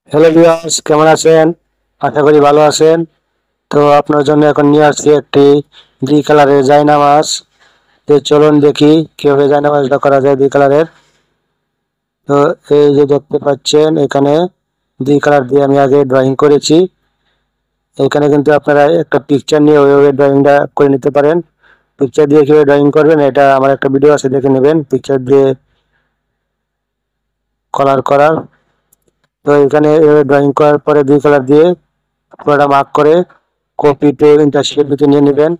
Hello viewers, কেমন আছেন? আশা করি ভালো আছেন। তো আপনার জন্য এখন নিয়ে আসছি একটি দুই কালারের জায়নামাজ। তো চলুন দেখি কিভাবে জায়নামাজটা করা যায় দুই কালারের। তো এই যে দেখতে পাচ্ছেন এখানে দুই কালার দিয়ে আমি আগে ড্রয়িং করেছি। এখানে কিন্তু আপনারা একটা পিকচার নিয়ে ওইভাবে ড্রয়িংটা করে নিতে পারেন। পিকচার দিয়ে কিভাবে ড্রয়িং করবেন এটা আমার একটা ভিডিও আছে, দেখে নেবেন পিকচার দিয়ে কালার করার। তো এখানে ড্রয়িং করার পরে দুই কালার দিয়ে পুরোটা মার্ক করে কপি টু ইন্টারশিপে নিয়ে নেবেন।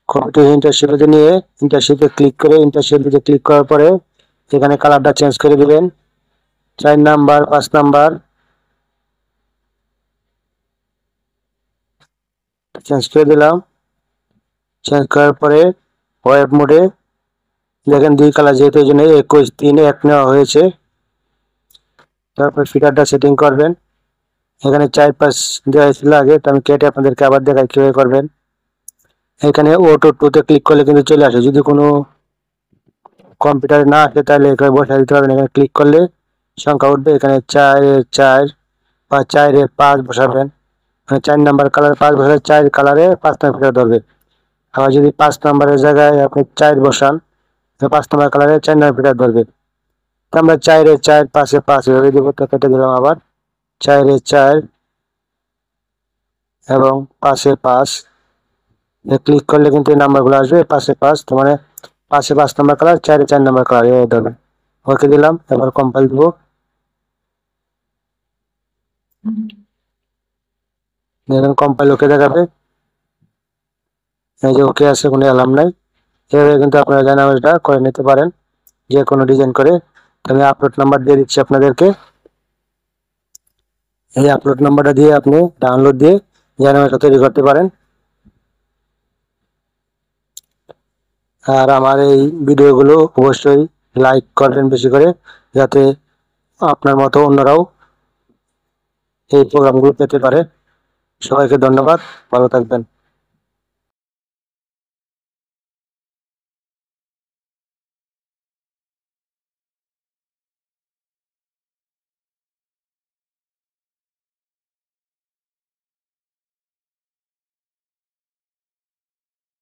কপি টু ইন্টারশিপে নিয়ে ইন্টারশিপে ক্লিক করে ইন্টারশিপে ক্লিক করার পরে এখানে কালারটা চেঞ্জ করে দিবেন। 4 নাম্বার 5 নাম্বার চেঞ্জ করে দিলাম। চেঞ্জ করার পরে ওয়েব মোডে দেখেন দুই কালার যেহেতু এই জন্য 21 3 1 নেওয়া হয়েছে। তারপর ফিটারটা সেটিং করবেন। এখানে 4 5 দেওয়া ছিল আগে, তো আমি কেটে আপনাদেরকে আবার দেখাই কিভাবে করবেন। এখানে অটো টুতে ক্লিক করলে কিন্তু চলে আসে। যদি কোনো কম্পিউটারে না আসে তাহলে এখানে বসাই দিতে পারবেন। এখানে ক্লিক করলে সংখ্যা উঠবে। এখানে 4 বা 4 5 বসাবেন। 4 নাম্বার কালার 5 বসালে 4 কালারে 5 নাম্বার ফিটার ধরবে। আবার যদি 5 নাম্বারের জায়গায় আপনি 4 বসান, 5 নাম্বার কালারে 4 নাম্বার ফিটার ধরবে। তো আমরা 4 5 এভাবে দিব। তো কেটে দিলাম আবার 4 এবং 5 ক্লিক করলে কিন্তু এই নাম্বারগুলো আসবে 5 তো মানে 5 নাম্বার কালার, 4 নাম্বার কালার এভাবে ধরবে। ওকে দিলাম, এবার কম্পাইল দিব। দেখেন কম্পাইল ওকে দেখাবে। এই যে ওকে আছে, কোনো অ্যালার্ম নাই। এভাবে কিন্তু আপনারা জায়নামাজটা করে নিতে পারেন যে কোনো ডিজাইন করে। আমি আপলোড নাম্বার দিয়ে দিচ্ছি আপনাদেরকে। এই আপলোড নাম্বারটা দিয়ে আপনি ডাউনলোড দিয়ে জায়নামাজটা তৈরি করতে পারেন। আর আমার এই ভিডিওগুলো অবশ্যই লাইক করবেন বেশি করে, যাতে আপনার মতো অন্যরাও এই প্রোগ্রামগুলো পেতে পারে। সবাইকে ধন্যবাদ, ভালো থাকবেন।